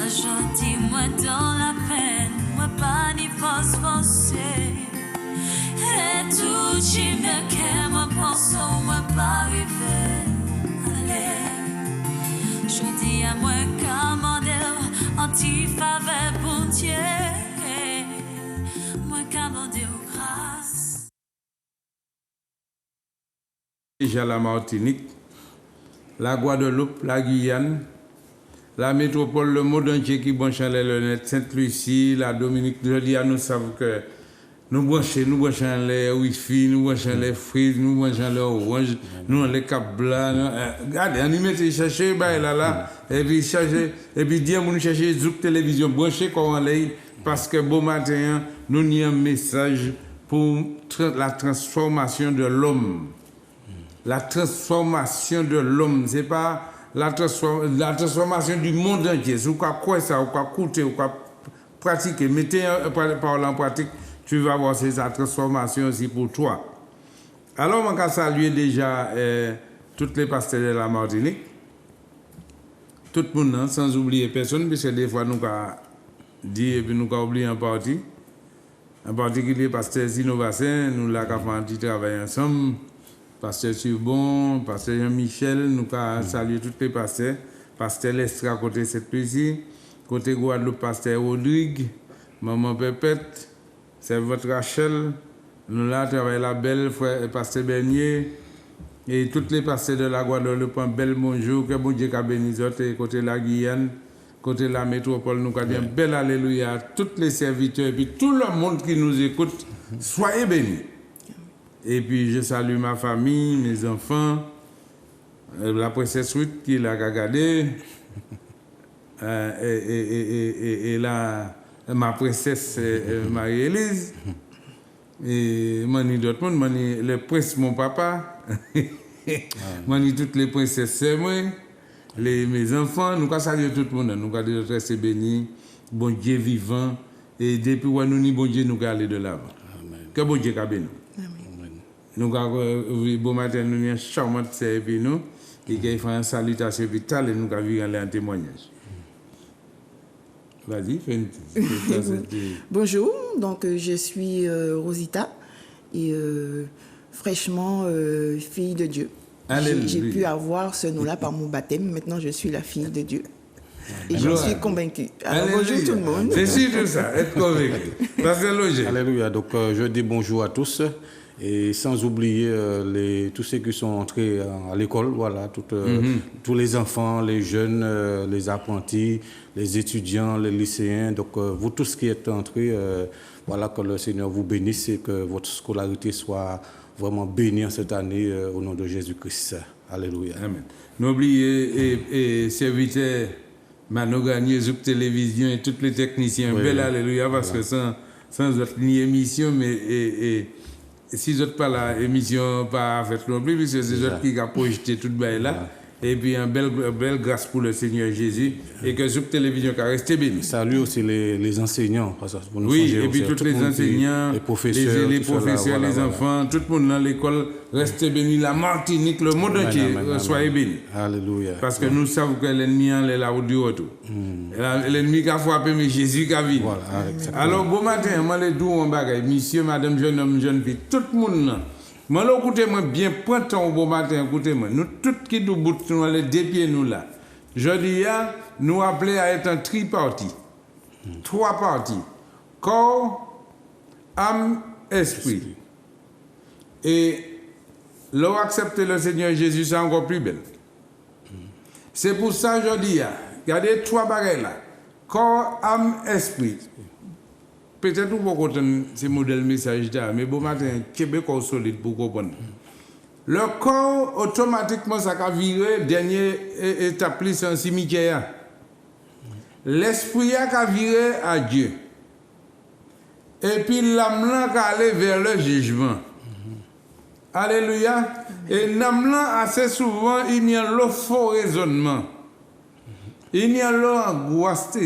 gentil, moi dans la peine, moi pas ni forcé. Et tout qui me qu'est, moi pense, moi pas arrivé. Allez, je dis à moi commandeur, anti-faveur pour Dieu. Moi commandeur grâce. Déjà la Martinique, la Guadeloupe, la Guyane, la métropole, le monde entier qui branche le net, Sainte-Lucie, la Dominique, je dis à nous savons que nous branchons les Wi-Fi, nous branchons les Free, nous branchons les Orange, nous les câbles blancs. Regardez, on y met chercher, là, et puis chercher, et puis dire, nous chercher Zouk télévision, brancher comme on l'a, parce que bon matin, nous avons un message pour la transformation de l'homme. La transformation de l'homme, ce n'est pas la transformation du monde entier. Si vous quoi ça, vous écoutez, vous pratiquer, mettez parole en pratique, tu vas voir cette transformation aussi pour toi. Alors, on va saluer déjà tous les pasteurs de la Martinique, tout le monde, sans oublier personne, parce que des fois, nous avons dit et puis nous avons oublié en partie. En particulier, pasteur Sinovassin, nous avons fait un petit travail ensemble. Pasteur Surbon, pasteur Jean-Michel, nous avons salué tous les pasteurs. Pasteur Lestra, côté cette plaisir. Côté Guadeloupe, pasteur Rodrigue, maman Pépette, c'est votre Rachel. Nous là travaillons la belle, frère pasteur Bernier. Et tous les pasteurs de la Guadeloupe, un bel bonjour, que bon Dieu a béni et côté la Guyane, côté la métropole, nous avons dit un bel alléluia à tous les serviteurs et puis tout le monde qui nous écoute, soyez bénis. Et puis je salue ma famille, mes enfants, la princesse Ruth qui l'a regardé, et ma princesse Marie-Élise, et mani d'autres monde, mani le prince mon papa, mani toutes les princesses c'est moi, mes enfants, nous avons salué tout le monde, nous avons dit rester bénis, bon Dieu vivant, et depuis où nous ni bon Dieu nous allons aller de l'avant. Que bon Dieu a béni. Nous avons bon matin, nous avons une charmante service nous et qui fait une salutation vitale et nous avons vu un témoignage. Vas-y, fais une Bonjour, donc je suis Rosita et fraîchement fille de Dieu. J'ai pu avoir ce nom-là par mon baptême, maintenant je suis la fille de Dieu. Et je suis convaincue. Alors, bonjour tout le monde. C'est surtout ça, être convaincu. Ça c'est logique. Alléluia. Donc je dis bonjour à tous. Et sans oublier tous ceux qui sont entrés à l'école, voilà, tous les enfants, les jeunes, les apprentis, les étudiants, les lycéens, donc vous tous qui êtes entrés, voilà, que le Seigneur vous bénisse et que votre scolarité soit vraiment bénie en cette année au nom de Jésus-Christ. Alléluia. Amen. N'oubliez et serviteurs, Mano Gagné, Zouk Télévision et tous les techniciens, oui, bel alléluia, parce que sans votre émission, mais si vous n'êtes pas là, l'émission pas faite non plus, puisque c'est eux qui ont projeté tout le là. Et puis, une belle grâce pour le Seigneur Jésus. Et que sur télévision, qui resté béni. Salut aussi les enseignants. Parce que oui, et puis tous les enseignants, les professeurs, les enfants, tout le monde dans l'école, restez bénis. La Martinique, le monde entier, soyez bénis. Alléluia. Parce que nous savons que l'ennemi est là au retour. L'ennemi qui a frappé, mais Jésus qui a vu. Alors, bon matin, moi, les deux, on bagaille, monsieur, madame, jeune homme, jeune fille, tout le monde là. Moi, écoutez-moi bien, printemps au bon matin, écoutez-moi. Nous, tous qui nous boutent, nous, les deux pieds, nous là. Je dis, nous appelons à être un tripartite. 3 parties. Corps, âme, esprit. Et leur accepter le Seigneur Jésus, c'est encore plus belle. C'est pour ça que je dis, regardez 3 bagailles là. Corps, âme, esprit. Peut-être que vous comprenez ce modèle message là, mais bon matin, Québécois solide pour comprendre. Le corps, automatiquement, ça va virer, dernière étape, c'est un cimetière. L'esprit a viré à Dieu. Et puis l'âme a allé vers le jugement. Alléluia. Et l'âme assez souvent, il y a le faux raisonnement. Il y a l'angoisse,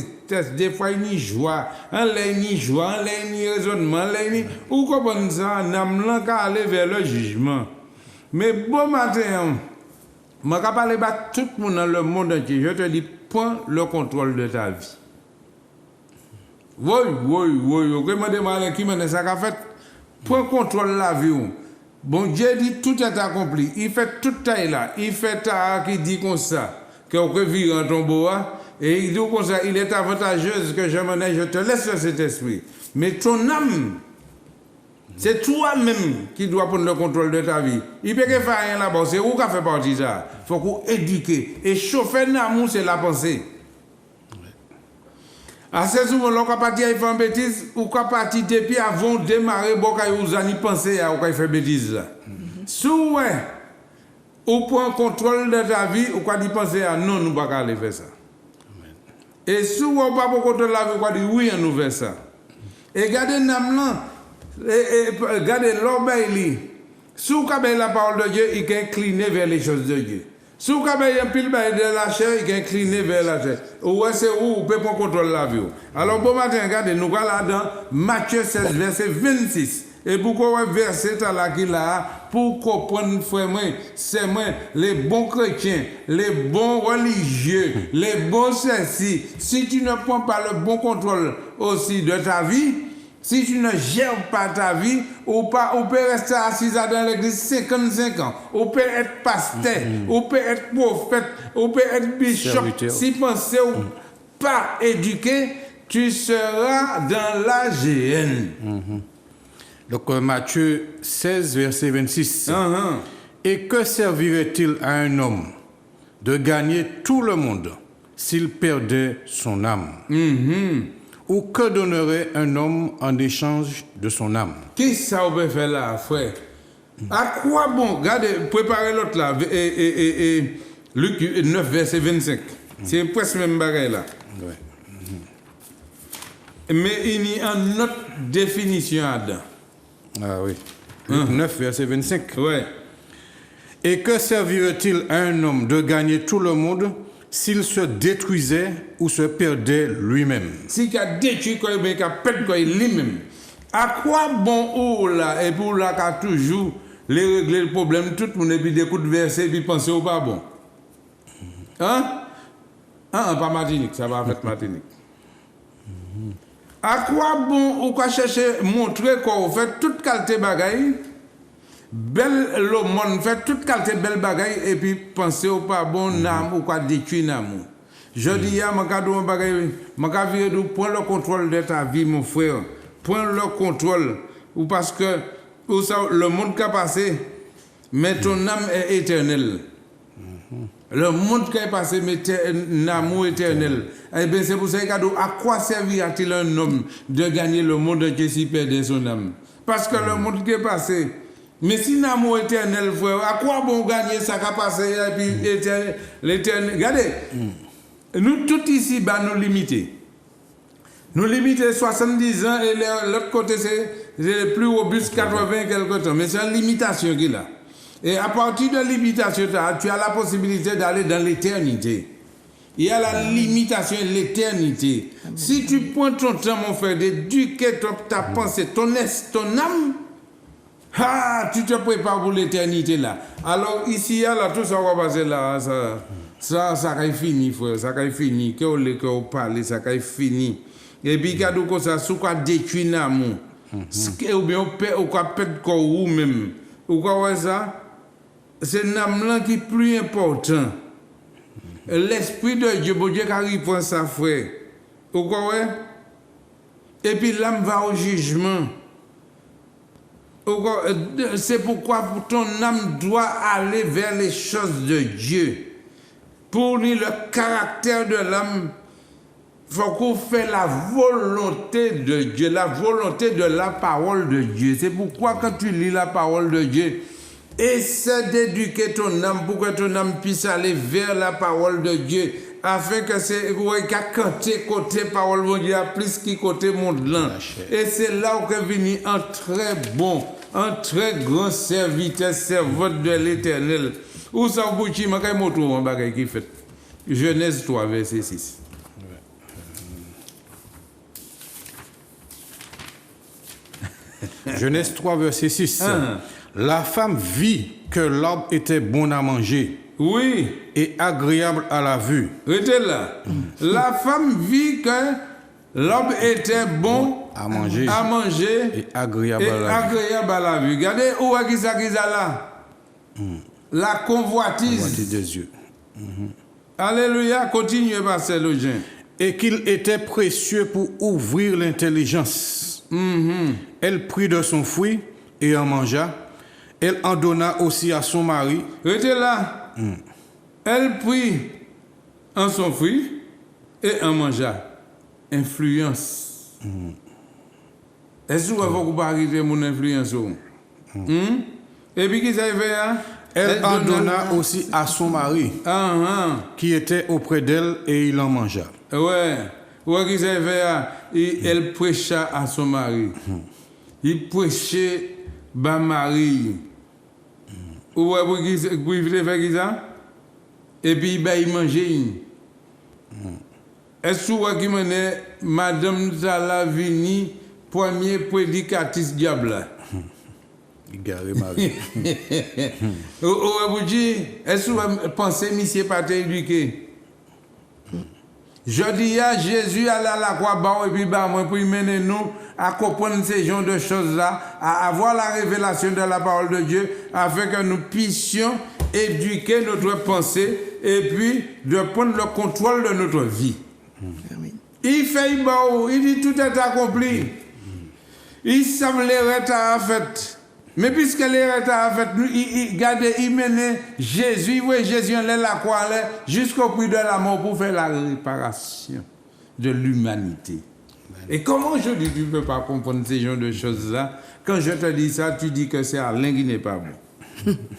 des fois il y a joie, il y a joie, il y a raisonnement, ou comprenez ça, l'âme a allé vers le jugement. Mais bon matin, je vais parler à tout le monde dans le monde entier. Je te dis, prends le contrôle de ta vie. Oui. Demandez-moi qui m'a ça qu'a fait. Prends contrôle la vie. Bon Dieu dit tout est accompli. Il fait toute taille là. Il fait ta qui dit comme ça. Que vous pouvez vivre en tombeau. Et il dit comme ça, il est avantageux que je te laisse cet esprit. Mais ton âme, c'est toi-même qui dois prendre le contrôle de ta vie. Il peut pas faire rien là-bas. C'est où qu'on fait partie de ça. Il faut qu'on éduque. Et chauffer l'amour, c'est la pensée. Assez souvent, on peut partir à faire une bêtise, ou qu'on partir depuis avant de démarrer, vous allez penser à faire bêtise là. Si vous ou pour un contrôle de ta vie, ou quoi dire penser à non, nous ne pouvons pas aller faire ça. Et si vous n'avez pas pour contrôler la vie, vous quoi dire oui, on fait ça. Et gardez Namlan, gardez l'obéi. Si vous avez la parole de Dieu, il est incliné vers les choses de Dieu. Si vous avez un pile de la chair, il est incliné vers la chair. Ou c'est où vous pouvez prendre contrôle de la vie. Alors, bon matin, regardez, nous voilà dans Matthieu 16, verset 26. Et pourquoi verset là qui là pour comprendre frère moi c'est moi les bons chrétiens, les bons religieux, les bons ceci. Si tu ne prends pas le bon contrôle aussi de ta vie, si tu ne gères pas ta vie, ou peut rester assis dans l'église 55 ans, ou peut être pasteur, ou peut être prophète, ou peut être bishop. Si pensez ou pas éduqué, tu seras dans la GN. Donc Matthieu 16, verset 26. Et que servirait-il à un homme de gagner tout le monde s'il perdait son âme? Ou que donnerait un homme en échange de son âme? Qu'est-ce que ça peut faire là, frère? À quoi bon? Regardez, préparez l'autre là, Luc 9, verset 25. C'est presque le même bagage là. Mais il y a une autre définition là-dedans. Ah oui. 9, verset 25. Ouais. Et que servirait-il à un homme de gagner tout le monde s'il se détruisait ou se perdait lui-même? S'il a détruit quoi, il a perdu lui-même. À quoi bon ou là, et pour là qu'a toujours les régler le problème, tout le monde et puis des coups de verset et puis penser au pas bon. Pas Martinique, ça va faire Martinique. À quoi bon ou quoi chercher montrer qu'on fait toute qualité bagaille, belle le monde fait toute qualité belle bagaille et puis penser au pas bon âme ou quoi détruire l'amour. Je dis ya mon cadeau bagaille, mon cadeau de prendre le contrôle de ta vie mon frère, prendre le contrôle ou parce que ou ça, le monde qui a passé, mais ton âme est éternelle. Le monde qui est passé, mais un amour éternel. Eh bien, c'est pour ça que à quoi servira-t-il un homme de gagner le monde entier s'il perdait son âme? Parce que le monde qui est passé, mais si l'amour éternel, frère, à quoi bon gagner ça qui a passé et puis l'éternel? Regardez, nous tous ici, nous limiter. Nous limiter 70 ans et l'autre côté, c'est le plus robuste 80 quelque temps. Mais c'est une limitation qu'il a. Et à partir de la limitation, tu as la possibilité d'aller dans l'éternité. Il y a la limitation et l'éternité. Si tu prends ton temps, mon frère, d'éduquer ta pensée, ton âme, tu te prépares pour l'éternité là. Alors ici, là, tout ça va passer là. Ça va fini, frère. Ça va fini. Que on parle, ça va fini. Et puis, quand on ça, sous quoi détruire l'amour. Ou bien, on peut perdre corps ou même. Ou quoi, ça? C'est l'âme qui est plus important. L'Esprit de Dieu, bon Dieu, qui répond ça, frère. Vous comprenez? Et puis l'âme va au jugement. C'est pourquoi ton âme doit aller vers les choses de Dieu. Pour lui, le caractère de l'âme, il faut qu'on fasse la volonté de Dieu, la volonté de la parole de Dieu. C'est pourquoi quand tu lis la parole de Dieu, essaie d'éduquer ton âme pour que ton âme puisse aller vers la parole de Dieu, afin que c'est côté parole de Dieu plus qui côté monde là. Et c'est là où est venu un très bon, un très grand serviteur, servante de l'Éternel. Où ça bouchi makay moto en bagay qui fait. Genèse 3 verset 6. Genèse 3 verset 6. La femme vit que l'arbre était bon à manger. Oui. Et agréable à la vue. Restez là. La femme vit que L'homme était bon à manger et agréable à la vue. Regardez où est-ce qu'il là? La convoitise des yeux. Alléluia, continuez, pasteur Login. Et qu'il était précieux pour ouvrir l'intelligence. Elle prit de son fruit et en mangea. Elle en donna aussi à son mari. Restez là. Elle prit en son fruit et en mangea. Influence. Est-ce que vous pouvez arriver mon influence? Et puis, qui ça fait? Elle en donna aussi à son mari, qui était auprès d'elle, et il en mangea. Ouais. Ouais, qui ça fait? Elle prêcha à son mari. Il prêchait à Marie. Ouais, pour qu'il fait ça? Et puis, il mangeait. Est-ce que vous avez Madame Zalavini, premier prédicatrice diable? Garé Marie. Est-ce que vous pensez, monsieur, pas éduqué? Je dis à Jésus allait à la croix et puis moi pour mener nous à comprendre ces genres de choses-là, à avoir la révélation de la parole de Dieu, afin que nous puissions éduquer notre pensée et puis de prendre le contrôle de notre vie. Il fait il dit tout est accompli. Il semblerait à fait. Mais puisque l'erreur a fait, il mène Jésus, oui, Jésus en la croix jusqu'au prix de la mort pour faire la réparation de l'humanité. Et comment je dis, tu ne peux pas comprendre ces genres de choses-là? Quand je te dis ça, tu dis que c'est Alain qui n'est pas bon.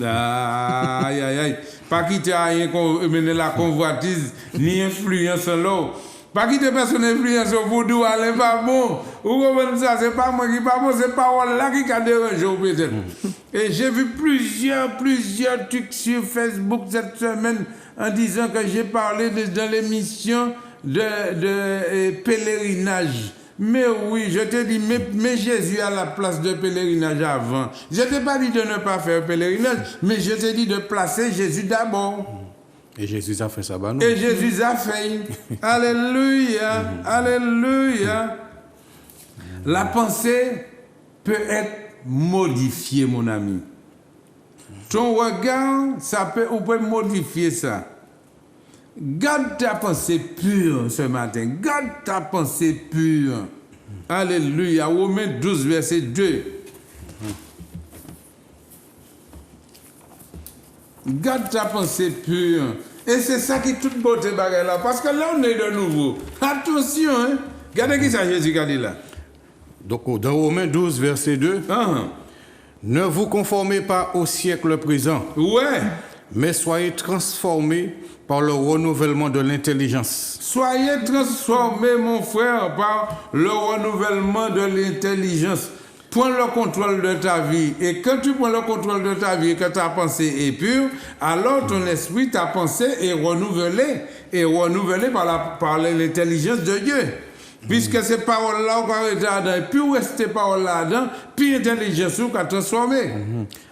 Aïe, aïe, aïe. Pas quitter à rien qu'on mène la convoitise, ni influence l'autre. Pas quitter personne influence au voodoo, Alain pas bon. Vous comprenez ça? C'est pas moi qui pas bon, c'est parole là qui a dérangé peut-être. Et j'ai vu plusieurs trucs sur Facebook cette semaine en disant que j'ai parlé dans l'émission de pèlerinage. Mais oui, je te dis, mais Jésus à la place de pèlerinage avant. Je ne t'ai pas dit de ne pas faire pèlerinage, mais je t'ai dit de placer Jésus d'abord. Et Jésus a fait ça, bah non. Et Jésus a fait. Alléluia, alléluia. La pensée peut être modifiée, mon ami. Ton regard, on peut modifier ça. Garde ta pensée pure ce matin. Garde ta pensée pure. Alléluia. Romains 12, verset 2. Garde ta pensée pure. Et c'est ça qui est toute beauté bagarre là. Parce que là, on est de nouveau. Attention, hein. Regardez qui ça Jésus a dit là. Donc, dans Romains 12, verset 2. Ne vous conformez pas au siècle présent. Ouais. Mais soyez transformés par le renouvellement de l'intelligence. Soyez transformés, mon frère, par le renouvellement de l'intelligence. Prends le contrôle de ta vie. Et quand tu prends le contrôle de ta vie et que ta pensée est pure, alors ton esprit, ta pensée est renouvelée. Et renouvelée par l'intelligence de Dieu. Puisque ces paroles-là, on va rester là-dedans. Plus rester paroles là-dedans, plus l'intelligence va transformer.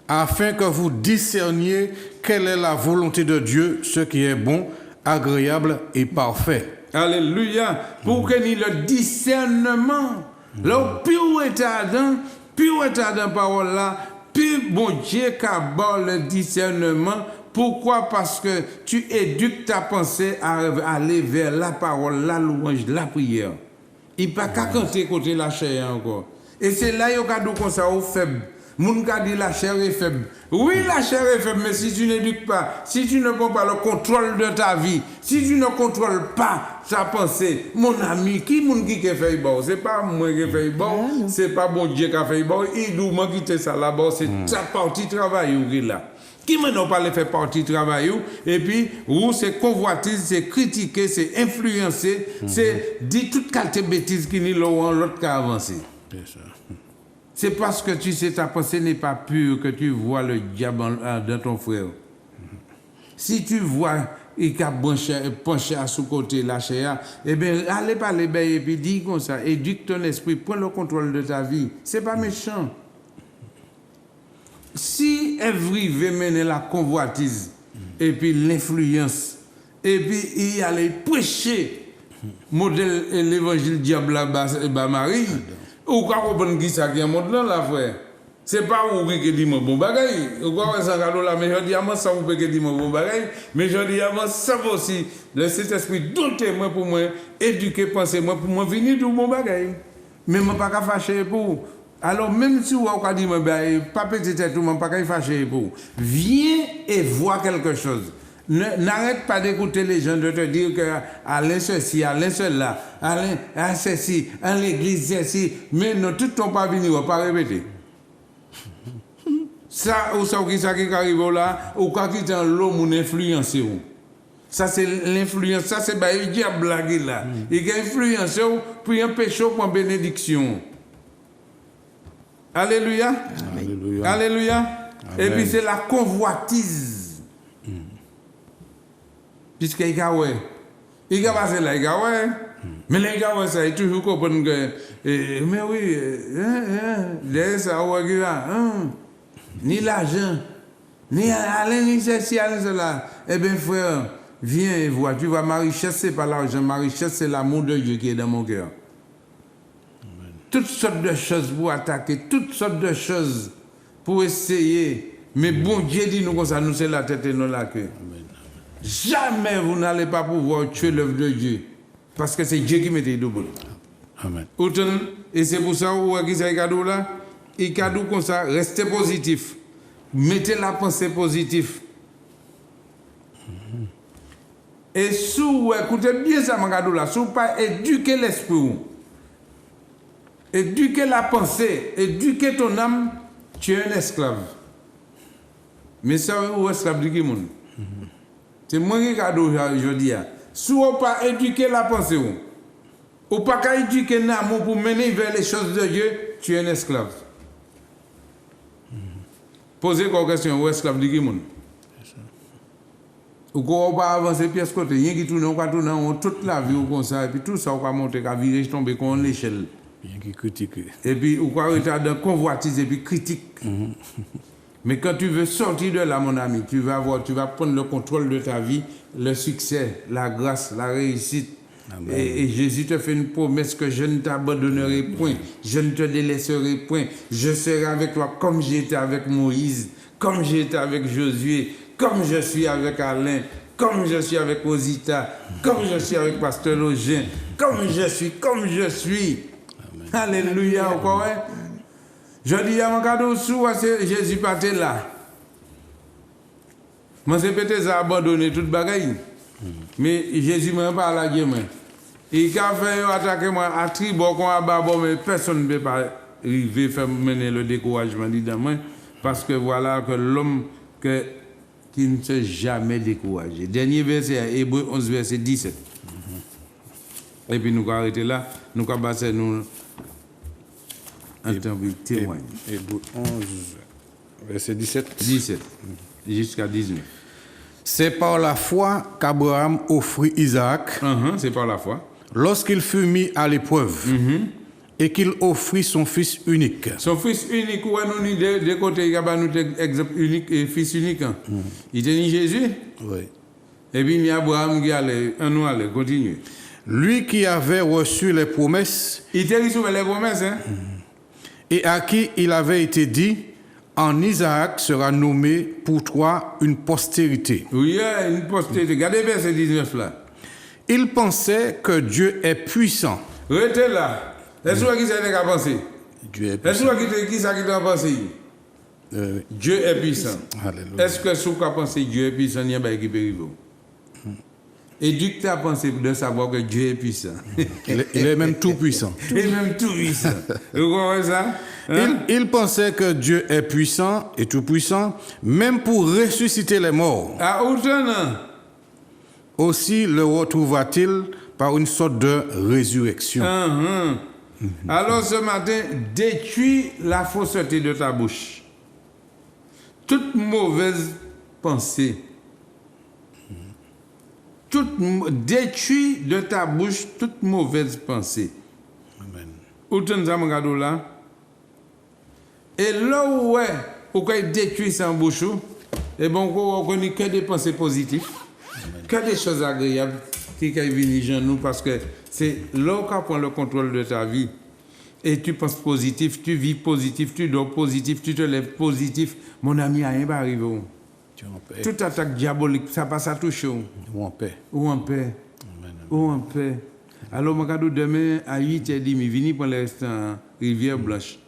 Afin que vous discerniez quelle est la volonté de Dieu, ce qui est bon, agréable et parfait. Alléluia. Pour que ni le discernement. Là, plus on est dans parole là, plus bon Dieu qu'abord le discernement. Pourquoi? Parce que tu éduques ta pensée à aller vers la parole, la louange, la prière. Il n'y a pas qu'à compter côté la chair encore. Et c'est là qu'il y a comme ça au faible. Moun ka dit la chair est faible. Oui, la chair est faible, mais si tu n'éduques pas, si tu ne prends pas le contrôle de ta vie, si tu ne contrôles pas ta pensée, mon ami, qui a fait bon? C'est pas moi qui ai fait bon, c'est pas bon Dieu qui a fait bon. Il doit quitter ça là-bas, c'est ta partie travail ou là. Qui maintenant pas le fait partie travail et puis ou c'est convoitise, c'est critiquer, c'est influencer, c'est dire toute qualité bêtise qui ni l'autre qui a avancé. C'est parce que tu sais ta pensée n'est pas pure que tu vois le diable dans ton frère. Si tu vois il a penché à son côté la chair, eh bien allez parler et puis dis comme ça, éduque ton esprit, prends le contrôle de ta vie. C'est pas méchant. Si Evry veut mener la convoitise et puis l'influence et puis il allait prêcher modèle et l'évangile diable là Marie. Ou quoi comprendre qui ça qui est modèle là frère. C'est pas où qui dit mon bon bagay. Ou quoi ça cadeau là mais je dis à moi ça vous peut dire mon bon bagay, mais je dis à moi ça aussi le Saint-Esprit dompter moi pour moi éduquer penser moi pour moi venir du bon bagay. Mais moi pas fâcher pour. Alors même si vous avez dit pas petit tête tout pas fâcher pour. Viens et vois quelque chose. N'arrête pas d'écouter les gens de te dire que Alain ceci, Alain cela, Alain ceci, à l'église ceci, mais non, tout ton pas venir, on va pas répéter. Ça, ou ça qui arrive là, ou quoi qui est l'homme influencé. Ça c'est l'influence, ça c'est il dit à blaguer là. Il a influencé pour un péché pour une bénédiction. Alléluia. Alléluia. Alléluia. Amen. Et puis c'est la convoitise. Puisque il a ouais. Il a passé là, il a ouais. Mais les gars, ça, ils toujours comprennent que. Mais oui, derrière ça, ouais, ni l'argent, ni aller, ni ceci, ni cela. Eh bien, frère, viens et vois. Tu vois, ma richesse, c'est pas l'argent. Ma richesse, c'est l'amour de Dieu qui est dans mon cœur. Amen. Toutes sortes de choses pour attaquer, toutes sortes de choses pour essayer. Mais bon Dieu dit nous comme ça, nous c'est la tête et non la queue. Jamais vous n'allez pas pouvoir tuer l'œuvre de Dieu. Parce que c'est Dieu qui met debout. Amen. Et c'est pour ça que vous avez cadeau là. Et cadeau comme ça, restez positif. Mettez la pensée positive. Et si vous écoutez bien ça, mon cadeau là, si vous pas éduquer l'esprit, éduquer la pensée, éduquer ton âme, tu es un esclave. Mais ça, vous êtes esclave de qui monde? C'est moi qui cadeau aujourd'hui. Si vous pas éduquer la pensée, ou pas éduquer l'amour pour mener vers les choses de Dieu, tu es un esclave. Posez une question, vous êtes esclave de qui monde? Ou qu'on va avancer pièce côté, rien qui tourne, on va tourner toute la vie comme ça, et puis tout ça, on va monter, à virer, tomber comme l'échelle. Rien qui critique. Et puis, ou quoi, on dans convoitise et puis critique. Mais quand tu veux sortir de là, mon ami, tu vas prendre le contrôle de ta vie, le succès, la grâce, la réussite. Et Jésus te fait une promesse que je ne t'abandonnerai point, je ne te délaisserai point. Je serai avec toi comme j'étais avec Moïse, comme j'étais avec Josué, comme je suis avec Alain, comme je suis avec Rosita, comme je suis avec Pasteur Login, comme je suis. Amen. Alléluia, encore. Hein? Je dis à mon cadeau sous, Jésus partait là. Moi, c'est peut-être abandonné toute bagaille. Mais Jésus m'a pas à Dieu. Il a fait attaquer moi à tribord qu'on a bas, mais personne ne peut pas arriver à faire mener le découragement dedans. Parce que voilà que l'homme qui ne s'est jamais découragé. Dernier verset, Hébreux 11, verset 17. Et puis nous allons arrêter là, nous allons passer nous. Hébreux 11, verset 17. 17, jusqu'à 19. C'est par la foi qu'Abraham offrit Isaac. C'est par la foi. Lorsqu'il fut mis à l'épreuve et qu'il offrit son fils unique. Son fils unique, où nous de côté, il y a nous exemple unique et fils unique. Il était Jésus. Oui. Et puis il y a Abraham qui allait, nous allait continuer. Lui qui avait reçu les promesses. Il était reçu les promesses, hein. Et à qui il avait été dit, en Isaac sera nommé pour toi une postérité. Oui, une postérité. Regardez verset 19 là. Il pensait que Dieu est puissant. Restez là. Est-ce que qui a pensé? Dieu est puissant. Est-ce que qui a pensé? Dieu est puissant. Alléluia. Est-ce que ce qu'a pensé Dieu est puissant, il y a un qui peut arriver? Éduque ta pensée de savoir que Dieu est puissant. Il est même tout puissant. Il est même tout puissant. Vous comprenez ça? Hein? Il pensait que Dieu est puissant et tout puissant, même pour ressusciter les morts. À autant. Aussi le retrouva-t-il par une sorte de résurrection. Alors ce matin, détruis la fausseté de ta bouche. Toute mauvaise pensée. Détruis de ta bouche toute mauvaise pensée. Amen. Autant ça, mon cadeau là. Et là où on détruit sa bouche, et bon, on connaît que des pensées positives, que des choses agréables, qui est venu nous parce que c'est là qu'on prend le contrôle de ta vie. Et tu penses positif, tu vis positif, tu dors positif, tu te lèves positif. Mon ami, rien va arriver. Toute attaque diabolique, ça passe à toucher. Ou en paix. Ou en paix. Ou en paix. Alors, mon cadeau demain à 8h30, venez pour le restaurant Rivière Blanche.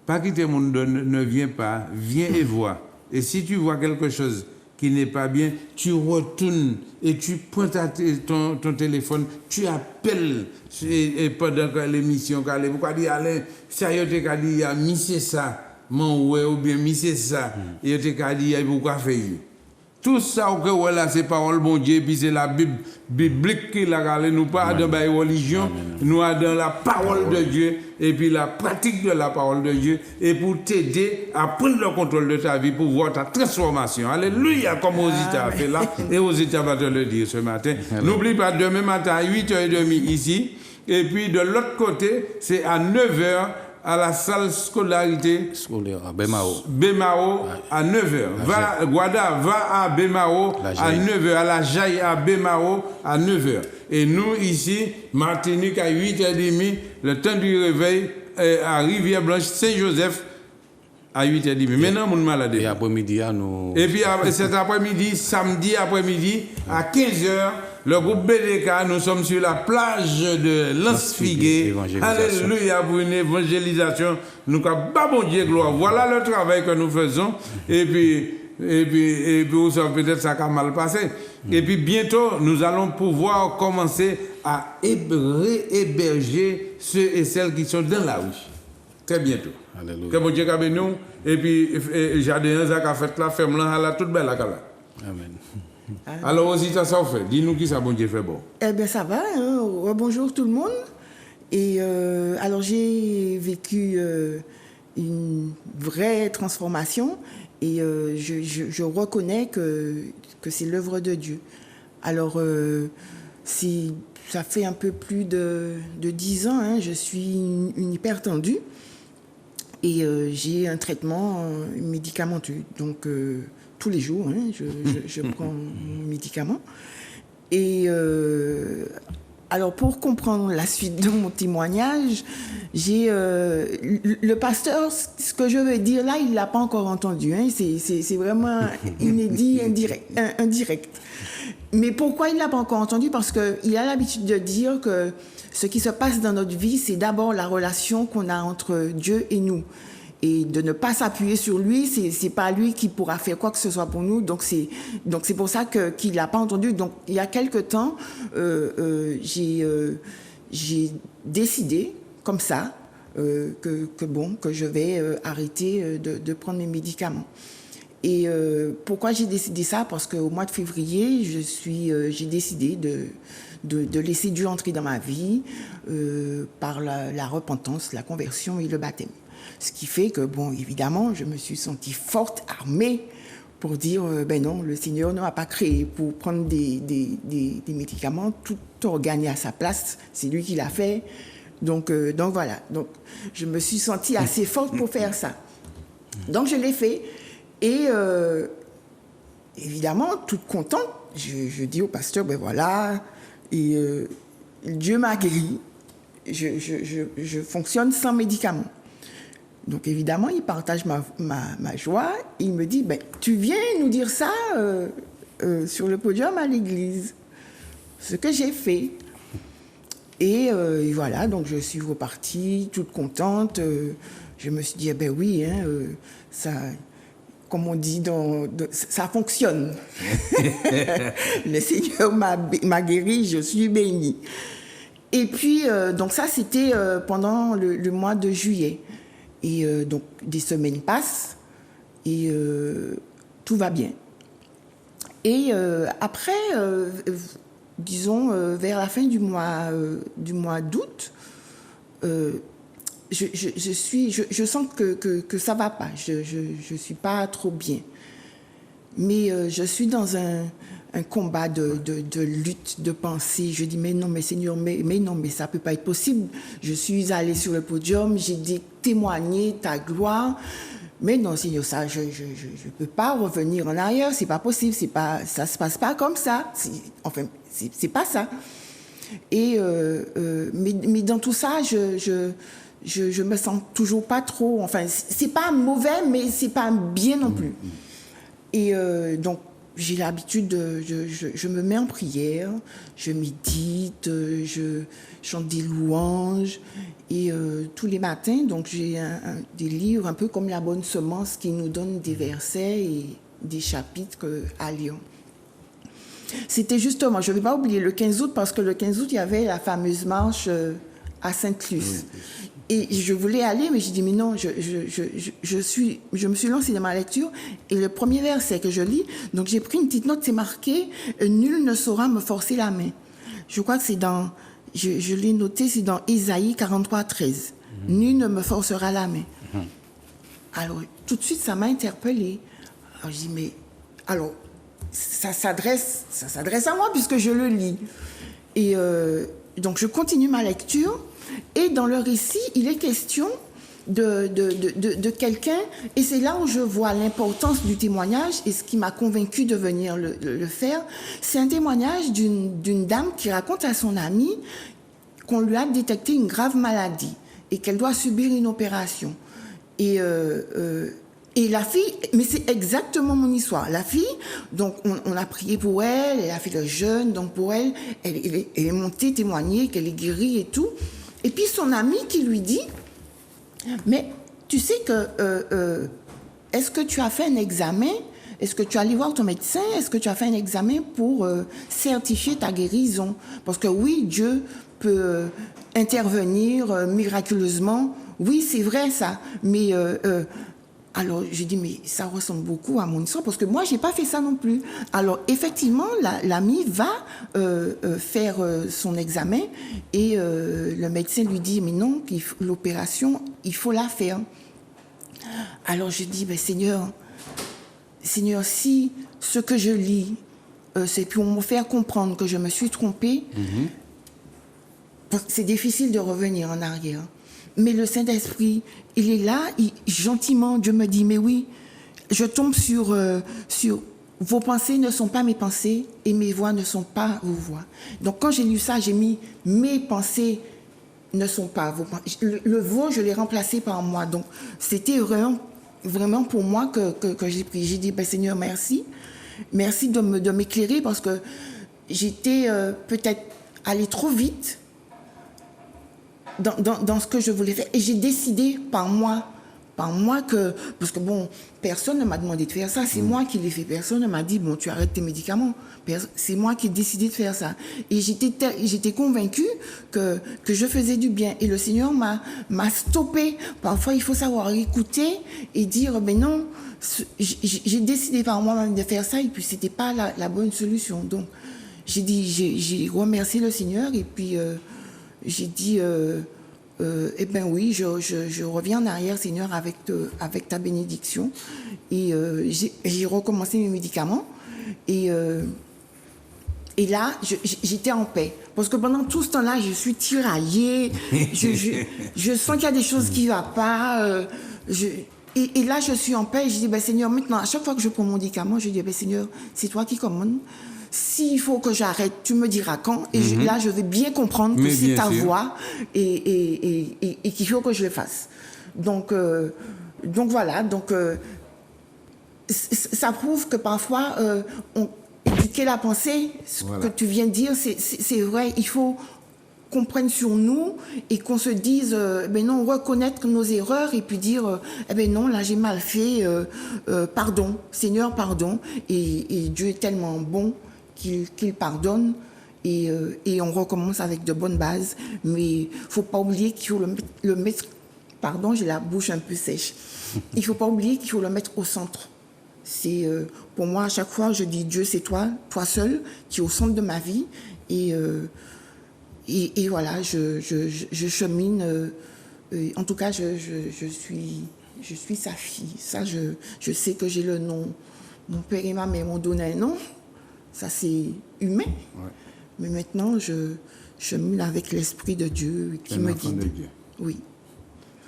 Pas quitter mon ne viens pas, viens et vois. Et si tu vois quelque chose qui n'est pas bien, tu retournes et tu prends ton téléphone, tu appelles et pendant que l'émission, vous pouvez dire, Alain, ça y est, tu as dit, c'est ça, mon ouais, ou bien c'est ça, et tu as dit, pourquoi faire? Tout ça, c'est parole bon Dieu, puis c'est la Bible biblique qui l'a galé, nous pas dans la religion, nous dans la parole de Dieu, et puis la pratique de la parole de Dieu, et pour t'aider à prendre le contrôle de ta vie, pour voir ta transformation. Alléluia, comme Osita a fait là, et Osita va te le dire ce matin. N'oublie pas, demain matin à 8h30 ici, et puis de l'autre côté, c'est à 9h, à la salle scolarité scolaire à Bemao. Bemao à 9h. Guada va à Bemao à 9h. À la Jaille à Bemao à 9h. Et nous ici, Martinique à 8h30, le temps du réveil à Rivière-Blanche, Saint-Joseph à 8h30. Maintenant, mon malade. Et après-midi, nous. Et puis cet après-midi, samedi après-midi, à 15h, le groupe BDK, nous sommes sur la plage de Lance-Figuet. Alléluia, pour une évangélisation. Nous avons pas bon Dieu gloire. Voilà le travail que nous faisons. Et puis peut-être ça a mal passé. Et puis bientôt, nous allons pouvoir commencer à héberger ceux et celles qui sont dans la rue. Très bientôt. Alléluia. Que bon Dieu avec nous. Et puis, jardin, ça a fait la ferme là, elle a toute belle la cala. Amen. Alors, aussi, ça fait. Dis-nous qui ça, bon Dieu, fait bon. Eh bien, ça va. Hein. Bonjour tout le monde. Et alors, j'ai vécu une vraie transformation et je reconnais que c'est l'œuvre de Dieu. Alors, ça fait un peu plus de 10 ans, hein, je suis une hypertendue et j'ai un traitement médicamenteux. Donc, tous les jours, hein, je prends mon médicament. Et alors, pour comprendre la suite de mon témoignage, le pasteur, ce que je veux dire là, il ne l'a pas encore entendu. Hein, c'est vraiment inédit, indirect. Mais pourquoi il ne l'a pas encore entendu? Parce qu'il a l'habitude de dire que ce qui se passe dans notre vie, c'est d'abord la relation qu'on a entre Dieu et nous. Et de ne pas s'appuyer sur lui, c'est pas lui qui pourra faire quoi que ce soit pour nous. Donc c'est pour ça qu'il l'a pas entendu. Donc il y a quelque temps, j'ai décidé comme ça que je vais arrêter de prendre mes médicaments. Et pourquoi j'ai décidé ça? Parce qu'au mois de février, j'ai décidé de laisser Dieu entrer dans ma vie par la repentance, la conversion et le baptême. Ce qui fait que, bon, évidemment, je me suis sentie forte, armée, pour dire, ben non, le Seigneur ne m'a pas créé pour prendre des médicaments, tout organe à sa place, c'est lui qui l'a fait. Donc voilà, donc je me suis sentie assez forte pour faire ça. Donc je l'ai fait, et évidemment, toute contente, je dis au pasteur, ben voilà, et Dieu m'a guéri, je fonctionne sans médicaments. Donc évidemment, il partage ma joie. Il me dit, ben, tu viens nous dire ça sur le podium à l'église. Ce que j'ai fait. Et voilà, donc je suis repartie toute contente. Je me suis dit, eh ben oui, hein, ça, comme on dit, ça fonctionne. Le Seigneur m'a guéri, je suis bénie. Et puis, donc ça, c'était pendant le mois de juillet. Et donc, des semaines passent et tout va bien. Et après, disons, vers la fin du mois d'août, je sens que ça ne va pas. Je ne suis pas trop bien. Mais je suis dans un combat de lutte, de pensée. Je dis, mais non, mais Seigneur, mais non, mais ça ne peut pas être possible. Je suis allée sur le podium, j'ai témoigné ta gloire, Mais non, Seigneur, ça, je peux pas revenir en arrière, c'est pas possible, ça se passe pas comme ça. C'est pas ça. Et mais dans tout ça, je me sens toujours pas trop. Enfin, c'est pas mauvais, mais c'est pas bien non plus. Et donc j'ai l'habitude je me mets en prière, je médite, je chante des louanges et tous les matins, donc j'ai des livres un peu comme La Bonne Semence qui nous donne des versets et des chapitres à lire. C'était justement, je ne vais pas oublier le 15 août parce que le 15 août, il y avait la fameuse marche à Sainte-Luce. Et je voulais aller, mais j'ai dit, mais non, je me suis lancée dans ma lecture et le premier verset que je lis, donc j'ai pris une petite note, c'est marqué « Nul ne saura me forcer la main ». Je crois que c'est dans, je l'ai noté, c'est dans Ésaïe 43, 13. « Nul ne me forcera la main ». Alors, tout de suite, ça m'a interpellée. Alors, je dis, mais, alors, ça s'adresse à moi puisque je le lis. Et donc, je continue ma lecture. Et dans le récit, il est question de quelqu'un, et c'est là où je vois l'importance du témoignage et ce qui m'a convaincu de venir le faire. C'est un témoignage d'une dame qui raconte à son amie qu'on lui a détecté une grave maladie et qu'elle doit subir une opération. Et la fille, mais c'est exactement mon histoire. La fille, donc on a prié pour elle, elle a fait le jeûne, donc pour elle, elle est montée témoigner qu'elle est guérie et tout. Et puis son ami qui lui dit, mais tu sais que, est-ce que tu as fait un examen? Est-ce que tu es allé voir ton médecin? Est-ce que tu as fait un examen pour certifier ta guérison? Parce que oui, Dieu peut intervenir miraculeusement. Oui, c'est vrai ça. Mais alors j'ai dit, mais ça ressemble beaucoup à mon histoire parce que moi, j'ai pas fait ça non plus. Alors effectivement, l'ami va faire son examen et le médecin lui dit, mais non, l'opération, il faut la faire. Alors je dis, ben, Seigneur, si ce que je lis, c'est pour me faire comprendre que je me suis trompée, c'est difficile de revenir en arrière. Mais le Saint-Esprit, il est là, gentiment, Dieu me dit, mais oui, je tombe sur vos pensées ne sont pas mes pensées et mes voix ne sont pas vos voix. Donc quand j'ai lu ça, j'ai mis mes pensées ne sont pas vos pensées. Le vôtre, je l'ai remplacé par moi. Donc c'était vraiment pour moi que j'ai pris. J'ai dit, ben, Seigneur, merci. Merci de m'éclairer parce que j'étais peut-être allée trop vite dans ce que je voulais faire. Et j'ai décidé par moi que... Parce que bon, personne ne m'a demandé de faire ça. C'est moi qui l'ai fait. Personne ne m'a dit, bon, tu arrêtes tes médicaments. C'est moi qui ai décidé de faire ça. Et j'étais convaincue que je faisais du bien. Et le Seigneur m'a stoppé. Parfois, il faut savoir écouter et dire, ben non, j'ai décidé par moi-même de faire ça. Et puis, c'était pas la bonne solution. Donc, j'ai remercié le Seigneur. Et puis... j'ai dit, eh bien oui, je reviens en arrière, Seigneur, avec ta bénédiction. Et j'ai recommencé mes médicaments. Et là, j'étais en paix. Parce que pendant tout ce temps-là, je suis tiraillée. Je sens qu'il y a des choses qui ne vont pas. Et là, je suis en paix. Je dis, ben, Seigneur, maintenant, à chaque fois que je prends mon médicament, je dis, ben, Seigneur, c'est toi qui commandes. S'il faut que j'arrête, tu me diras quand. Et là, je vais bien comprendre que c'est ta voix et qu'il faut que je le fasse. Donc voilà. Donc, ça prouve que parfois, éduquer la pensée, ce que tu viens de dire, c'est vrai. Il faut qu'on prenne sur nous et qu'on se dise, ben non, reconnaître nos erreurs et puis dire, eh ben non, là j'ai mal fait, pardon, Seigneur, pardon. Et Dieu est tellement bon qu'il pardonne et on recommence avec de bonnes bases. Mais il ne faut pas oublier qu'il faut le mettre, pardon, j'ai la bouche un peu sèche. Il ne faut pas oublier qu'il faut le mettre au centre. C'est, pour moi, à chaque fois, je dis, Dieu, c'est toi seul, qui est au centre de ma vie. Et voilà, je chemine. En tout cas, je suis sa fille. Ça, je sais que j'ai le nom. Mon père et ma mère m'ont donné un nom. Ça, c'est humain. Ouais. Mais maintenant, je chemine avec l'Esprit de Dieu qui me guide. Oui.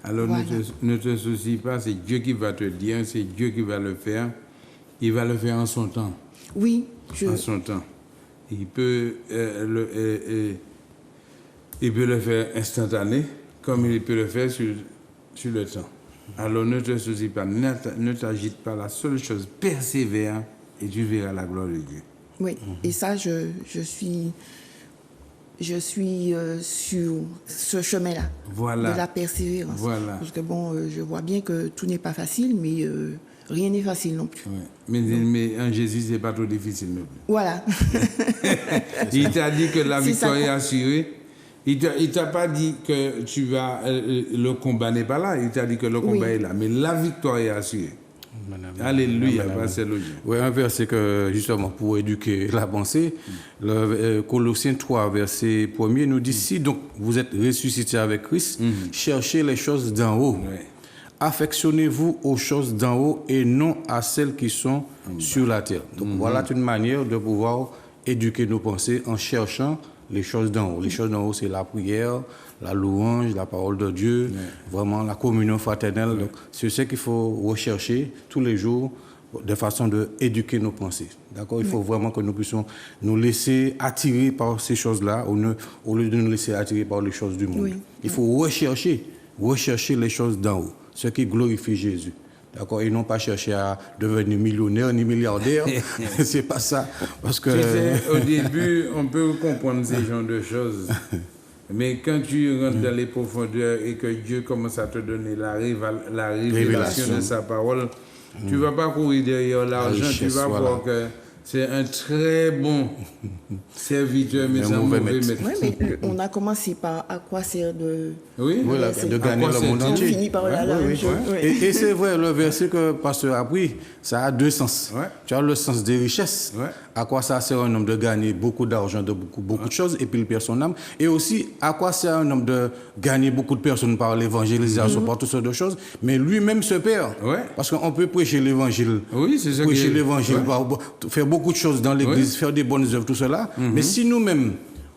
Alors Voilà. ne te soucie pas, c'est Dieu qui va te dire, c'est Dieu qui va le faire. Il va le faire en son temps. Oui, En son temps. Il peut le faire instantané, comme il peut le faire sur le temps. Alors ne te soucie pas, ne t'agite pas. La seule chose, persévère et tu verras la gloire de Dieu. Oui, et ça, je suis sur ce chemin-là, Voilà. de la persévérance. Voilà. Parce que bon, je vois bien que tout n'est pas facile, mais rien n'est facile non plus. Ouais. Mais en Jésus, c'est pas trop difficile non plus. Voilà. Il t'a dit que la C'est victoire ça. est assurée. Il t'a pas dit que tu vas le combat n'est pas là. Il t'a dit que le combat est là, mais la victoire est assurée. Alléluia, c'est logique. Oui, un verset que, justement, pour éduquer la pensée, le Colossiens 3, verset 1er, nous dit, si donc vous êtes ressuscité avec Christ, cherchez les choses d'en haut. Ouais. Affectionnez-vous aux choses d'en haut et non à celles qui sont sur la terre. Donc voilà une manière de pouvoir éduquer nos pensées en cherchant les choses d'en haut. Les choses d'en haut, c'est la prière, la louange, la parole de Dieu, vraiment la communion fraternelle. Donc, c'est ce qu'il faut rechercher tous les jours de façon d'éduquer nos pensées. D'accord? Il faut vraiment que nous puissions nous laisser attirer par ces choses-là au lieu de nous laisser attirer par les choses du monde. Oui. Il faut rechercher les choses d'en haut, ce qui glorifie Jésus. D'accord? Et non pas chercher à devenir millionnaire ni milliardaire. C'est pas ça. Parce que... Tu sais, au début, on peut comprendre ces genres de choses. Mais quand tu rentres dans les profondeurs et que Dieu commence à te donner la révélation de sa parole, tu ne vas pas courir derrière l'argent, tu vas voir que c'est un très bon serviteur, mais un mauvais maître. Oui, mais on a commencé par à quoi sert de... Oui, de gagner le monde On entier. finit par la même chose. Oui. Et c'est vrai, le verset que le pasteur a pris, ça a deux sens. Ouais. Tu as le sens des richesses. Ouais. À quoi ça sert un homme de gagner beaucoup d'argent, de beaucoup de choses, et puis il perd son âme. Et aussi, à quoi sert un homme de gagner beaucoup de personnes par l'évangélisation, par toutes sortes de choses, mais lui-même se perd. Ouais. Parce qu'on peut prêcher l'évangile, Oui, c'est ça prêcher que- l'évangile, Ouais. faire beaucoup de choses dans l'église, faire des bonnes œuvres, tout cela. Mais si nous-mêmes,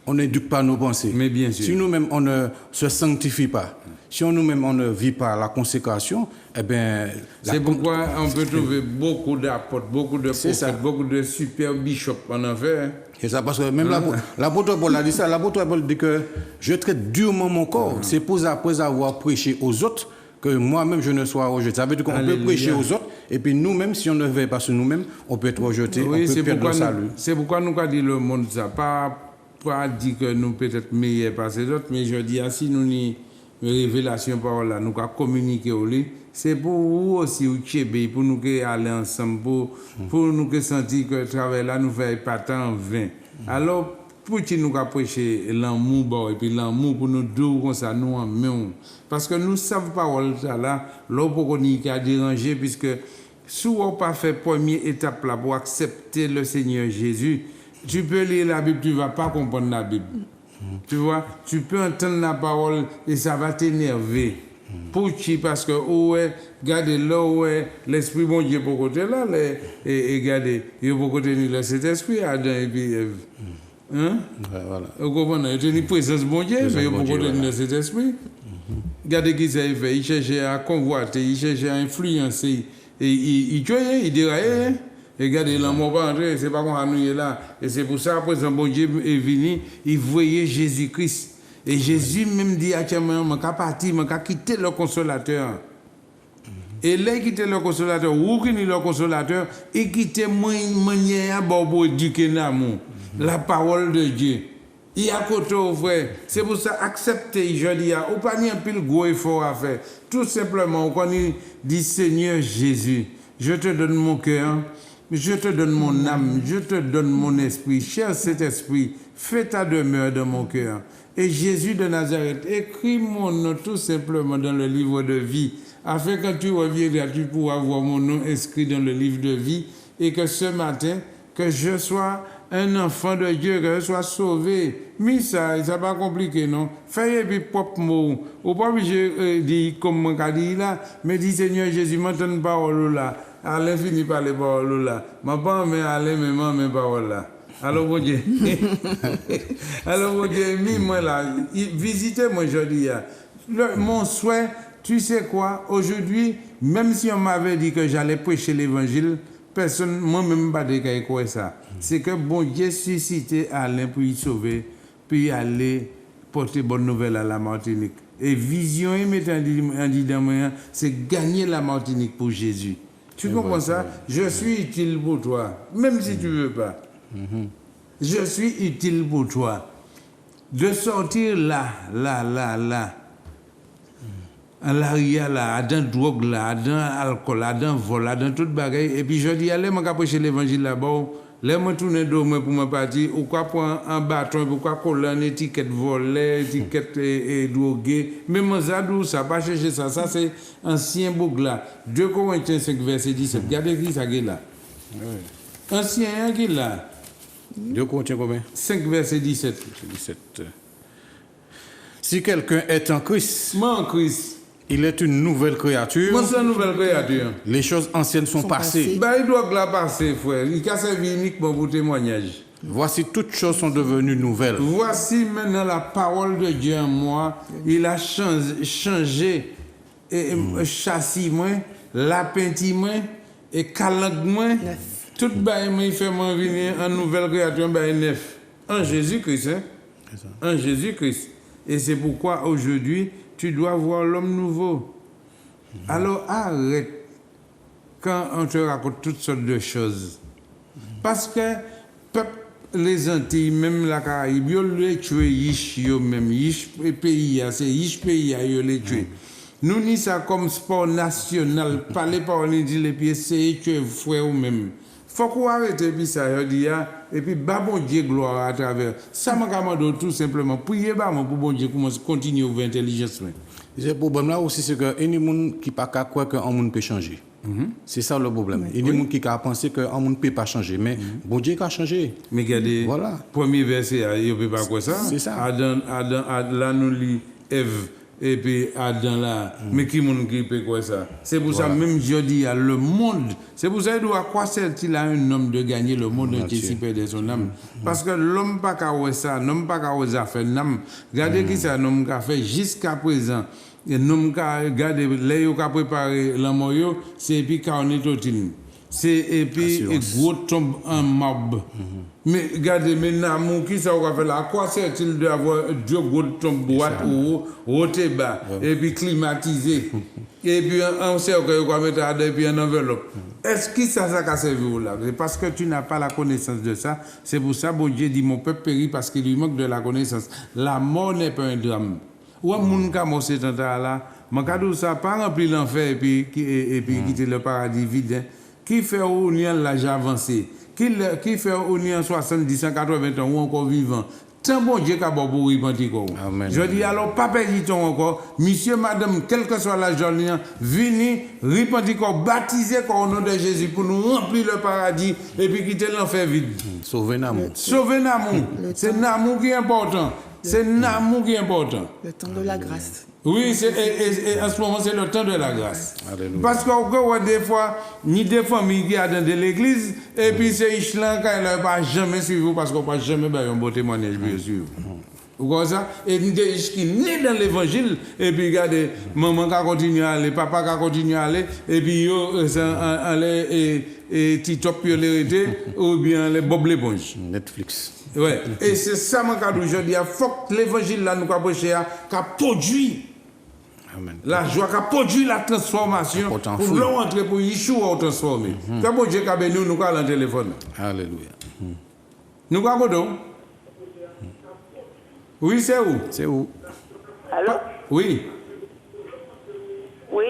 on n'éduque pas nos pensées, Mais bien sûr. si nous-mêmes, on ne se sanctifie pas, si nous-mêmes, on ne vit pas la consécration, eh bien... C'est pourquoi on peut trouver beaucoup d'apôtres, beaucoup de C'est ça. prophètes, beaucoup de super bishops en enfer. C'est ça, parce que même l'apôtre Paul a dit ça. L'apôtre Paul dit que je traite durement mon corps. C'est pour après avoir prêché aux autres que moi-même je ne sois rejeté. Ça veut dire qu'on peut Alléluia. prêcher aux autres, et puis nous-mêmes, si on ne veut pas sur nous-mêmes, on peut être rejeté, Oui, on peut perdre le salut. c'est pourquoi nous avons dit le monde ça. Pas dit que nous peut-être meilleurs par ces autres, mais je dis, si nous avons une révélation par là, nous avons communiqué au lit, c'est pour vous aussi, pour nous aller ensemble, pour nous sentir que le travail là nous fait pas tant en vain. Alors, pour que nous prêcher l'amour, et puis l'amour pour nous deux, comme ça, nous en main. Parce que nous savons pas ça là, l'eau pour qu'on y a dérangé, puisque si on n'a pas fait première étape là pour accepter le Seigneur Jésus, tu peux lire la Bible, tu ne vas pas comprendre la Bible. Tu vois, tu peux entendre la parole et ça va t'énerver. Pourquoi? Parce que, regardez là, l'Esprit bon Dieu pour côté là, et regardez, il faut côté le Saint-Esprit, Adam et puis Ève. Hein? Ouais, voilà. Vous comprenez? Il y a une présence bon Dieu, mais il faut côté le Saint-Esprit. Regardez qui ça fait. Il cherchait à convoiter, il cherchait à influencer. Et il tuait, il déraillait. Et regardez, l'amour pas entré, c'est pas qu'on nous là. Et c'est pour ça, après, bon Dieu est venu, il voyait Jésus-Christ. Et Jésus même dit à Tiaman, je vais partir, je vais quitter le consolateur. Et là, il quittait le consolateur, ou qu'il le consolateur, il quittait manière pour éduquer l'amour, la parole de Dieu. Il y a côté au frère. C'est pour ça, accepter, je dis, ou pas ni un pile gros effort à faire. Tout simplement, quand il dit Seigneur Jésus, je te donne mon cœur, je te donne mon âme, je te donne mon esprit. Cher cet esprit, fais ta demeure dans mon cœur. Et Jésus de Nazareth, écris mon nom tout simplement dans le livre de vie, afin que quand tu reviendras, tu pourras voir mon nom inscrit dans le livre de vie, et que ce matin, que je sois un enfant de Dieu, que je sois sauvé. Mais ça, c'est pas compliqué, non? Fais un propre mot. Ou pas obligé dire comme mon cas dit là, mais dis Seigneur Jésus, m'entends parole là. À l'infini par les paroles là. Ma pas mais aller même mes paroles là. Alors bon Dieu. Alors bon Dieu, moi là, visitez-moi aujourd'hui. Mon souhait, Tu sais quoi? Aujourd'hui, même si on m'avait dit que j'allais prêcher l'évangile, personne, moi-même, pas de quoi ça. C'est que bon Dieu suscité Alain pour y sauver, puis aller porter bonne nouvelle à la Martinique. Et vision, c'est gagner la Martinique pour Jésus. Tu comprends ça? Je suis utile pour toi, même si tu ne veux pas. Je suis utile pour toi. De sortir là, en l'arrière là, dans drogue là, dans alcool là, dans vol là, dans toute bagaille. Et puis je dis, allez, je vais prêcher l'évangile là-bas. Là, je tourne de moi pour me partir. Ou quoi prendre un bâton, pourquoi coller une étiquette volée, étiquette droguée. Mais moi, ça, pas chercher ça. Ça, c'est ancien bouc là. 2 Corinthiens 5, verset 17. Regardez qui ça est là. Ancien qui est là. 2 Corinthiens combien? 5, verset 17. 17. Si quelqu'un est en Christ, Moi en Christ. il est une nouvelle créature. Moi, c'est une nouvelle créature. Les choses anciennes sont passées. Bah, il doit la passer, frère. Il a servi uniquement pour témoignage. Voici toutes choses sont devenues nouvelles. Voici maintenant la parole de Dieu en moi. Il a changé et châssis moi, lapinti moi et calangue moi. Tout bail il fait moi venir en nouvelle créature bail neuf. En Jésus-Christ, hein? En Jésus-Christ. Et c'est pourquoi aujourd'hui tu dois voir l'homme nouveau. Alors arrête quand on te raconte toutes sortes de choses. Parce que peuple, les Antilles, même la Caraïbe, ils les tuent, ils même, ils pays, c'est ils pays, ils les tuent. Nous ni ça comme sport national, parler par les dit les pieds, c'est tuer frère ou même. Faut qu'on arrête et puis ça, et puis bah bon Dieu gloire à travers. Ça m'a demandé tout simplement, priez bah pour bon Dieu commence continuer à ouvrir l'intelligence. Le problème là aussi, c'est que les gens qui ne croient pas qu'un monde peut changer. C'est ça le problème. Il y a des gens qui pensent qu'un monde ne peut pas changer, mais bon Dieu a changé. Mais regardez, voilà. Premier verset, il ne peut pas quoi ça. C'est ça. Adam, là nous lit Ève. Et puis Adam là, mais qui monde qui peut quoi ça? C'est pour ça même je dis le monde. C'est pour ça qu'il doit quoi sert-il à un homme de gagner le monde entier s'il perd son âme? Parce que l'homme pas qu'à ça, l'homme pas qu'à faire n'am. Regardez qui ça l'homme qu'a fait jusqu'à présent. Et l'homme qu'a regardé les yo qu'a préparé l'amour c'est puis qu'on est totine. C'est et puis gros tombe en marbre. Mais regardez, maintenant, qui ça va faire là? À quoi sert-il d'avoir deux gros tombes boîte ou roté bas et puis climatisé? Et puis on sait qu'on va mettre et puis un enveloppe. Est-ce que ça a servi là? C'est parce que tu n'as pas la connaissance de ça. C'est pour ça que Dieu dit mon peuple périt parce qu'il lui manque de la connaissance. La mort n'est pas un drame. Ou un monde qui a mort c'est là, mon cadeau ça pas rempli l'enfer et puis quitter le paradis vide. Qui fait au l'âge avancé? Qui fait au 70, 180 ans ou encore vivant? Tant bon Dieu qu'a bon pour repentir. Je dis alors, pas perdre temps encore. Monsieur, madame, quel que soit l'âge, venez, repentir, baptiser au nom de Jésus pour nous remplir le paradis et puis quitter l'enfer vide. Sauver l'amour. Sauver l'amour. C'est l'amour qui est important. C'est l'amour qui est important. Le temps de la grâce. Oui, et en ce moment, c'est le temps de la grâce. Alléluia. Parce que des fois, ni des familles qui sont dans l'église, et puis c'est Ishlan qui ne va jamais suivre parce qu'on ne va jamais faire un beau témoignage, bien sûr. Vous comprenez ça? Et des qui nés dans l'évangile, et puis regardez, maman qui continue à aller, papa qui continue à aller, et puis yo, et Titop, ou bien les Bob l'éponge. Netflix. Ouais. Et c'est ça, mon cas d'aujourd'hui. Il faut que l'évangile là nous a produit. Amen. La joie qui a produit la transformation pour l'entrer pour Yeshua au transformer. C'est bon Dieu qui a béni nous allons le téléphone. Alléluia. Nous allons Oui, c'est où? C'est où? Allô? Oui. Oui?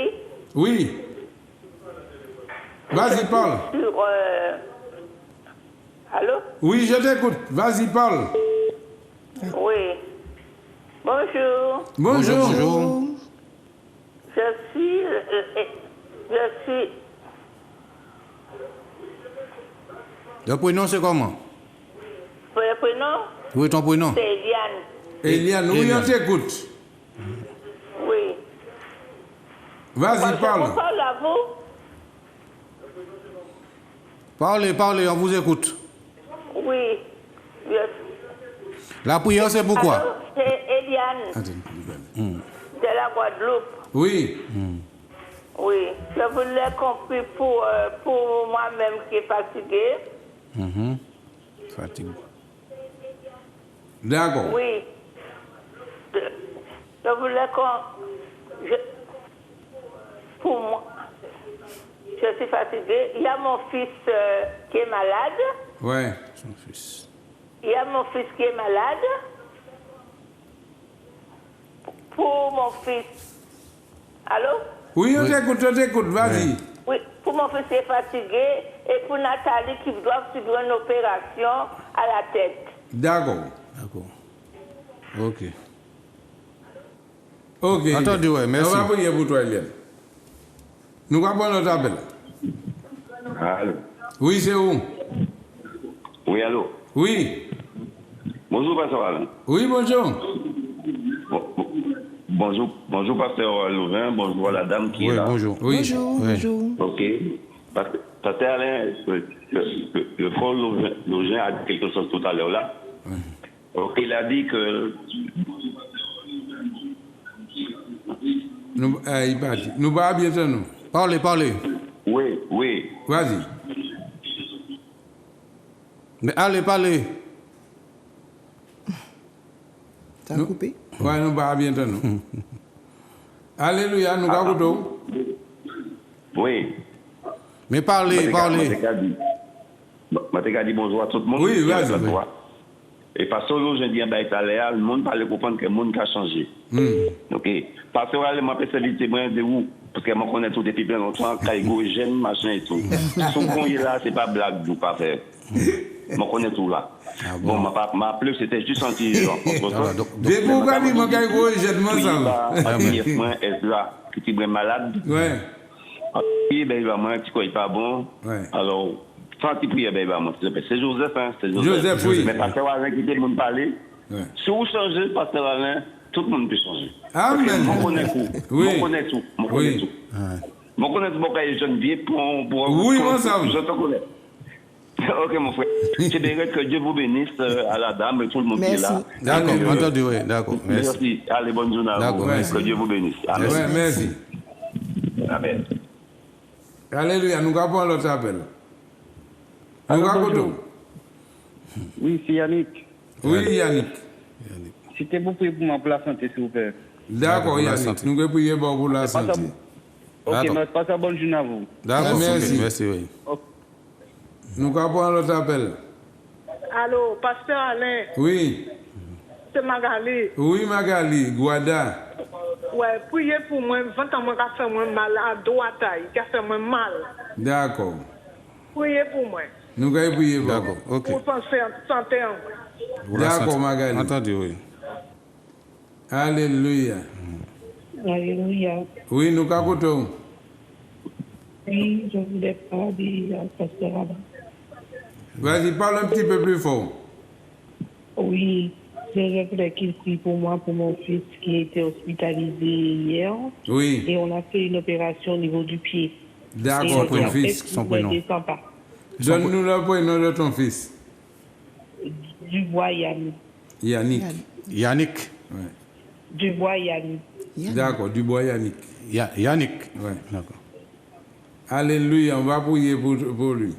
Oui. Vas-y, parle. Sur, Allô? Oui, je t'écoute. Vas-y, parle. Oui. Bonjour. Bonjour. Bonjour. Je suis... Le prénom, c'est comment? Le prénom? Oui, ton prénom? C'est Eliane. Eliane, oui, on t'écoute. Oui. Vas-y, Je parle. vous parle à vous. Parlez, on vous écoute. Oui. La prière, c'est pourquoi? Allô? C'est Eliane. De la Guadeloupe. Oui. Oui. Je voulais compris pour moi-même qui est fatigué. Fatigue. D'accord. Oui. Je voulais pour moi, je suis fatiguée. Il y a mon fils qui est malade. Ouais. Son fils. Il y a mon fils qui est malade. Pour mon fils. Allô? Oui, on t'écoute, vas-y. Oui, pour mon fils qui est fatigué et pour Nathalie qui doit subir une opération à la tête. D'accord. Ok. Ok. Entendu, ouais, merci. On va prier pour toi, Eliane. Nous allons prendre notre appel. Allô? Oui, c'est où? Oui, allô? Oui. Bonjour, pasteur Alain. Oui, bonjour. Bonjour, pasteur Louvain. Bonjour à la dame qui est là. Bonjour. Oui. Bonjour, Ouais. bonjour. Ok. Pasteur Alain, le frère Louvain a dit quelque chose tout à l'heure là. Ok, il a dit que... Il parti. Nous allons bientôt, nous. Parlez. Oui. Vas-y. Mais allez, parlez. Ça a coupé? Oui, nous allons bientôt, nous. Alléluia, nous allons tout. Oui. Mais parlez. Je dit bonjour à tout le monde. Oui, vas-y. Et pasteur Louvain dit, le monde parle comprendre que le monde a changé. Ok. Pasteur Alain m'a fait servir témoin de vous. Parce que je connais tout depuis bien longtemps, Kaigo, jeune, machin et tout. Son con est là, c'est pas blague, vous pas faire. Je connais tout là. Bon, ma appelé, c'était juste un petit. Dès pour gagner, je vais gros et jette moi ça. Est là, qui est malade. Ouais. Et ben, il va moi, il pas bon. Ouais. Alors, sans qu'il prie, ben, il va moi. C'est Joseph, hein, c'est Joseph. Joseph, oui. Mais pasteur Alain qui dit, monde parler. Ouais. Si vous changez, pasteur Alain, tout le monde peut changer. Amen. Je connais tout. Oui. Je connais tout. Je connais tout. Je connais tout. Je jeune vieux pour. Oui, moi ça. Je te connais. Ok, mon frère. Je dirais que Dieu vous bénisse à la dame et tout le monde qui est là. D'accord, entendu, oui, d'accord. Merci. Allez, bonne journée à vous. Que Dieu vous bénisse. Amen. Ouais, merci. Amen. Alléluia, nous allons prendre l'autre appel. Nous allons tout. Oui, c'est Yannick. Oui, Yannick. C'était vous prier pour ma santé, s'il vous plaît. D'accord, Yannick. Nous allons prier pour la santé. Ok, mais passez bonne journée à vous. D'accord, Merci. merci, oui. Nous allons prendre l'autre appel. Allô, pasteur Alain, Oui. c'est Magali. Oui, Magali, Guada. Ouais, priez pour moi, 20 ans, moi, qui fait moi mal à droite, qui fait moi mal. D'accord. Priez pour moi. Nous allons prier pour D'accord, ok. Pour penser en santé en moi. D'accord, Magali. Entendu, oui. Alléluia. Alléluia. Oui, nous allons. Oui, je voulais parler à pasteur Adam. Vas-y, parle un petit peu plus fort. Oui, je voulais qu'il prie pour moi, pour mon fils qui a été hospitalisé hier. Oui. Et on a fait une opération au niveau du pied. D'accord, ton fils. Son prénom. Il ne descend pas. Donne-nous le prénom de ton fils. Dubois Yannick. Yannick. Yannick. Ouais. Dubois Yannick. D'accord, Dubois Yannick. Yannick. Ouais. D'accord. Alléluia, on va prier pour lui.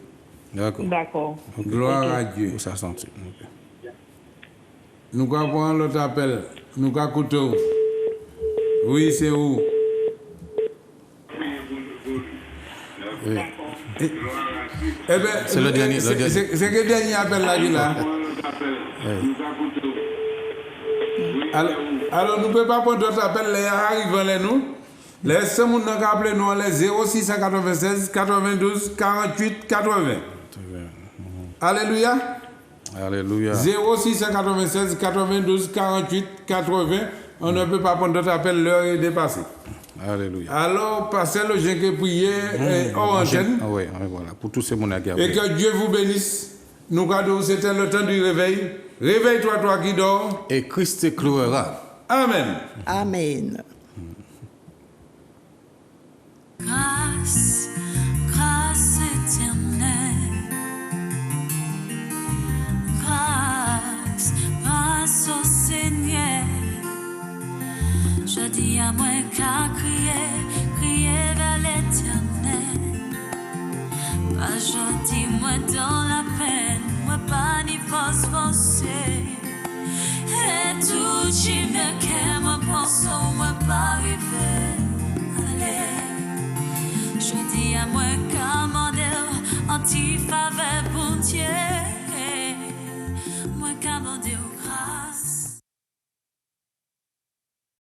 D'accord. D'accord. Gloire à Dieu. Pour sa santé. Ok. Nous allons prendre l'autre appel. Nous allons écouter. Oui, c'est où? Oui. Eh ben, C'est le dernier. C'est que le dernier appel là, là. Alors, nous ne pouvons pas prendre d'autres appels, les arrivants, les nous. Les gens qui ont appelé nous, les 0696 92 48 80. Alléluia. Alléluia. 0696 92 48 80. On ne peut pas prendre d'autres appels, l'heure est dépassée. Alléluia. Alors, passez le jeune qui prier hors antenne. Ah oui, voilà. Pour tous ces monnaies qui Et que Dieu vous bénisse. Nous gardons, c'était le temps du réveil. Réveille-toi, toi qui dors. Et Christ éclairera. Amen. Amen. Grâce, grâce éternelle. Grâce, grâce au Seigneur. Je Je dis à moi qu'à crier vers l'éternel. Pas gentil, moi dans la peine, moi pas ni forcer. Et tout qui me qu'aime, moi pense, moi pas arriver. Allez, je dis à moi qu'à anti-faveur pour Dieu. Moi qu'à